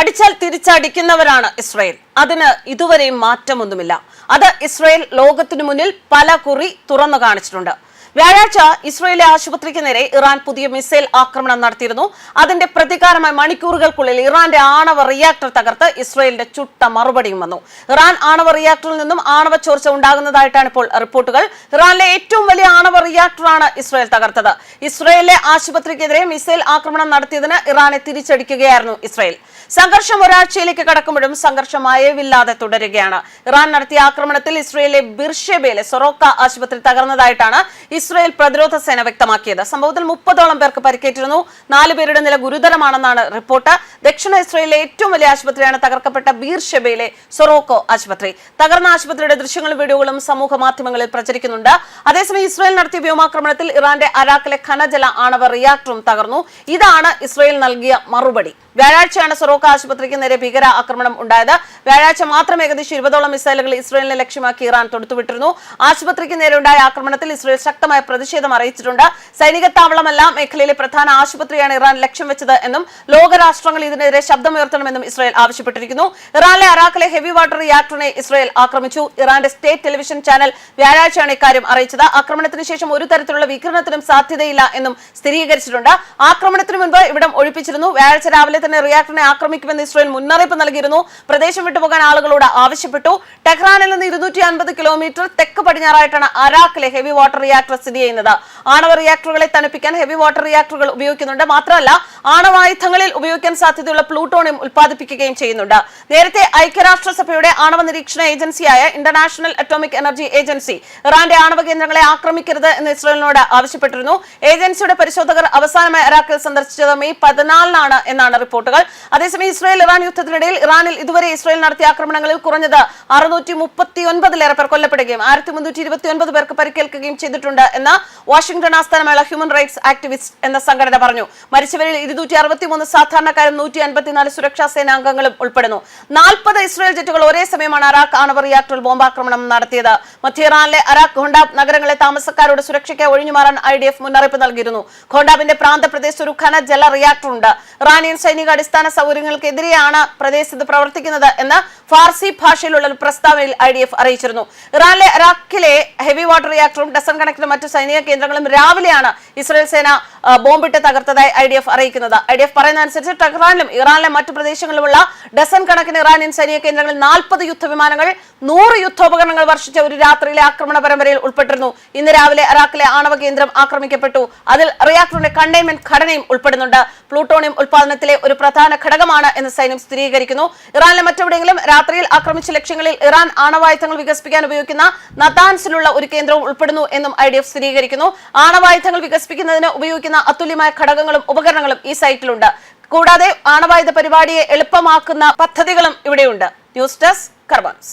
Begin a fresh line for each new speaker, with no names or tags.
അടിച്ചാൽ തിരിച്ചടിക്കുന്നവരാണ് ഇസ്രായേൽ. അതിന് ഇതുവരെയും മാറ്റമൊന്നുമില്ല. അത് ഇസ്രായേൽ ലോകത്തിനു മുന്നിൽ പല കുറി തുറന്നു കാണിച്ചിട്ടുണ്ട്. വ്യാഴാഴ്ച ഇസ്രായേലിലെ ആശുപത്രിക്ക് നേരെ ഇറാൻ പുതിയ മിസൈൽ ആക്രമണം നടത്തിയിരുന്നു. അതിന്റെ പ്രതികാരമായി മണിക്കൂറുകൾക്കുള്ളിൽ ഇറാന്റെ ആണവ റിയാക്ടർ തകർത്ത് ഇസ്രായേലിന്റെ ചുട്ട മറുപടിയും വന്നു. ഇറാൻ ആണവ റിയാക്ടറിൽ നിന്നും ആണവ ചോർച്ച ഉണ്ടാകുന്നതായിട്ടാണ് ഇപ്പോൾ റിപ്പോർട്ടുകൾ. ഇറാനിലെ ഏറ്റവും വലിയ ആണവ റിയാക്ടറാണ് ഇസ്രായേൽ തകർത്തത്. ഇസ്രായേലിലെ ആശുപത്രിക്കെതിരെ മിസൈൽ ആക്രമണം നടത്തിയതിന് ഇറാനെ തിരിച്ചടിക്കുകയായിരുന്നു ഇസ്രായേൽ. സംഘർഷം ഒരാഴ്ചയിലേക്ക് കടക്കുമ്പോഴും സംഘർഷം അയവില്ലാതെ തുടരുകയാണ്. ഇറാൻ നടത്തിയ ആക്രമണത്തിൽ ഇസ്രായേലിലെ ബിർഷെബയിലെ സൊറോക്ക ആശുപത്രി തകർന്നതായിട്ടാണ് ഇസ്രായേൽ പ്രതിരോധ സേന വ്യക്തമാക്കിയത്. സംഭവത്തിൽ 30ഓളം പേർക്ക് പരിക്കേറ്റിരുന്നു. 4 പേരുടെ നില ഗുരുതരമാണെന്നാണ് റിപ്പോർട്ട്. ദക്ഷിണ ഇസ്രായേലിലെ ഏറ്റവും വലിയ ആശുപത്രിയാണ് തകർക്കപ്പെട്ട ബീർഷെബയിലെ സൊറോക്കോ ആശുപത്രി. തകർന്ന ആശുപത്രിയുടെ ദൃശ്യങ്ങളും വീഡിയോകളും സമൂഹ മാധ്യമങ്ങളിൽ പ്രചരിക്കുന്നുണ്ട്. അതേസമയം ഇസ്രായേൽ നടത്തിയ വ്യോമാക്രമണത്തിൽ ഇറാന്റെ അരാക്കിലെ ഖനജല ആണവ റിയാക്ടറും തകർന്നു. ഇതാണ് ഇസ്രായേൽ നൽകിയ മറുപടി. വ്യാഴാഴ്ചയാണ് സൊറോക്ക ആശുപത്രിക്ക് നേരെ ഭീകര ആക്രമണം ഉണ്ടായത്. വ്യാഴാഴ്ച മാത്രം ഏകദേശം 20ഓളം മിസൈലുകൾ ഇസ്രായേലിനെ ലക്ഷ്യമാക്കി ഇറാൻ തൊടുത്തുവിട്ടിരുന്നു. ആശുപത്രിക്ക് നേരെ ഉണ്ടായ ആക്രമണത്തിൽ ഇസ്രായേൽ ശക്തമായ പ്രതിഷേധം അറിയിച്ചിട്ടുണ്ട്. സൈനിക താവളമല്ല, മേഖലയിലെ പ്രധാന ആശുപത്രിയാണ് ഇറാൻ ലക്ഷ്യം വെച്ചത് എന്നും ലോകരാഷ്ട്രങ്ങൾ ഇതിനെതിരെ ശബ്ദമുയർത്തണമെന്നും ഇസ്രായേൽ ആവശ്യപ്പെട്ടിരിക്കുന്നു. ഇറാനിലെ അറാക്കിലെ ഹെവി വാട്ടർ റിയാക്ടറിനെ ഇസ്രായേൽ ആക്രമിച്ചു. ഇറാന്റെ സ്റ്റേറ്റ് ടെലിവിഷൻ ചാനൽ വ്യാഴാഴ്ചയാണ് ഇക്കാര്യം അറിയിച്ചത്. ആക്രമണത്തിന് ശേഷം ഒരു തരത്തിലുള്ള വികിരണത്തിനും സാധ്യതയില്ല എന്നും സ്ഥിരീകരിച്ചിട്ടുണ്ട്. ആക്രമണത്തിന് മുൻപ് ഇവിടം ഒഴിപ്പിച്ചിരുന്നു. വ്യാഴാഴ്ച രാവിലെ തന്നെ റിയാക്ടറിനെ ആക്രമിക്കുമെന്ന് ഇസ്രായേൽ മുന്നറിയിപ്പ് നൽകിയിരുന്നു. പ്രദേശം വിട്ടുപോകാൻ ആളുകളോട് ആവശ്യപ്പെട്ടു. ടെഹ്റാനിൽ നിന്ന് 250 കിലോമീറ്റർ തെക്ക് പടിഞ്ഞാറായിട്ടാണ് അരാക്കിലെ ഹെവി വാട്ടർ റിയാക്ടർ സ്ഥിതി ചെയ്യുന്നത്. ആണവ റിയാക്ടറുകളെ തണുപ്പിക്കാൻ ഹെവി വാട്ടർ റിയാക്ടറുകൾ ഉപയോഗിക്കുന്നുണ്ട്. മാത്രമല്ല ആണവായുധങ്ങളിൽ ഉപയോഗിക്കാൻ സാധ്യതയുള്ള പ്ലൂട്ടോണിയം ഉൽപ്പാദിപ്പിക്കുകയും ചെയ്യുന്നുണ്ട്. നേരത്തെ ഐക്യരാഷ്ട്രസഭയുടെ ആണവ നിരീക്ഷണ ഏജൻസിയായ ഇന്റർനാഷണൽ അറ്റോമിക് എനർജി ഏജൻസി ഇറാന്റെ ആണവ കേന്ദ്രങ്ങളെ ആക്രമിക്കരുത് എന്ന് ഇസ്രായേലിനോട് ആവശ്യപ്പെട്ടിരുന്നു. ഏജൻസിയുടെ പരിശോധകർ അവസാനമായി അരാക്കിൽ സന്ദർശിച്ചത് മെയ് 14 എന്നാണ് റിപ്പോർട്ടുകൾ. അതേസമയം ഇസ്രായേൽ ഇറാൻ യുദ്ധത്തിനിടയിൽ ഇറാനിൽ ഇതുവരെ ഇസ്രായേൽ നടത്തിയ ആക്രമണങ്ങളിൽ കുറഞ്ഞത് 639 പേർ കൊല്ലപ്പെടുകയും 1329 പേർക്ക് പരിക്കേൽക്കുകയും ചെയ്തിട്ടുണ്ട് എന്ന് വാഷിംഗ്ടൺ ആസ്ഥാനമായുള്ള ഹ്യൂമൻ റൈറ്റ്സ് ആക്ടിവിസ്റ്റ് എന്ന സംഘടന പറഞ്ഞു. മരിച്ചവരിൽ 263 സാധാരണക്കാരും 154 സുരക്ഷാ സേനാംഗങ്ങളും ഉൾപ്പെടുന്നു. 40 ഇസ്രായേൽ ജെറ്റുകൾ ഒരേ സമയമാണ് അറാഖ് ആണവ റിയാക്ടറിൽ ബോംബാക്രമണം നടത്തിയത്. മധ്യ ഇറാനിലെ അറാഖ്, ഖോണ്ടാബ് നഗരങ്ങളെ താമസക്കാരോട് സുരക്ഷയ്ക്ക് ഒഴിഞ്ഞുമാറാൻ IDF മുന്നറിയിപ്പ് നൽകിയിരുന്നു. ഖോണ്ടാബിന്റെ പ്രാന്തപ്രദേശത്ത് ഒരു ഖനജല റിയാക്ടർ ഉണ്ട്. ഇറാനിയൻ സൈനിക അടിസ്ഥാന സൗകര്യങ്ങൾക്കെതിരെയാണ് പ്രദേശത്ത് പ്രവർത്തിക്കുന്നത് എന്ന് ഫാർസി ഭാഷയിലുള്ള ഒരു പ്രസ്താവനയിൽ IDF അറിയിച്ചിരുന്നു. ഇറാനിലെ അറാഖിലെ ഹെവി വാട്ടർ റിയാക്ടറും ഡസൻ കണക്കിന് മറ്റു സൈനിക കേന്ദ്രങ്ങളും രാവിലെയാണ് ഇസ്രായേൽ സേന ബോംബിട്ട് തകർത്തതായി IDF അറിയിക്കുന്നത്. IDF പറയുന്ന അനുസരിച്ച് ടെഹ്റാനിലും ഇറാനിലെ മറ്റു പ്രദേശങ്ങളിലുമുള്ള ഡസൻ കണക്കിന് ഇറാനിയൻ സൈനിക കേന്ദ്രങ്ങളിൽ 40 യുദ്ധവിമാനങ്ങൾ 100 യുദ്ധോപകരണങ്ങൾ വർഷിച്ച ഒരു രാത്രിയിലെ ആക്രമണ പരമ്പരയിൽ ഉൾപ്പെട്ടിരുന്നു. ഇന്ന് രാവിലെ അറാഖിലെ ആണവ കേന്ദ്രം ആക്രമിക്കപ്പെട്ടു. അതിൽ റിയാക്ടറിന്റെ കണ്ടെയ്ൻമെന്റ് ഘടനയും ഉൾപ്പെടുന്നുണ്ട്. പ്ലൂട്ടോണിയം ഉൽപാദനത്തിലെ ഒരു പ്രധാന ഘടകമാണ് എന്ന് സൈന്യം സ്ഥിരീകരിക്കുന്നു. ഇറാനിലെ മറ്റെവിടെയെങ്കിലും രാത്രിയിൽ ആക്രമിച്ച ലക്ഷ്യങ്ങളിൽ ഇറാൻ ആണവായുധങ്ങൾ വികസിപ്പിക്കാൻ ഉപയോഗിക്കുന്ന നതാൻസിലുള്ള ഒരു കേന്ദ്രവും ഉൾപ്പെടുന്നു എന്നും IDF സ്ഥിരീകരിക്കുന്നു. ആണവായുധങ്ങൾ വികസിപ്പിക്കുന്നതിന് ഉപയോഗിക്കുന്ന അതുല്യമായ ഘടകങ്ങളും ഉപകരണങ്ങളും ഈ സൈറ്റിലുണ്ട്. കൂടാതെ ആണവായുധ പരിപാടിയെ എളുപ്പമാക്കുന്ന പദ്ധതികളും ഇവിടെയുണ്ട്. News desk കർബാൻസ്.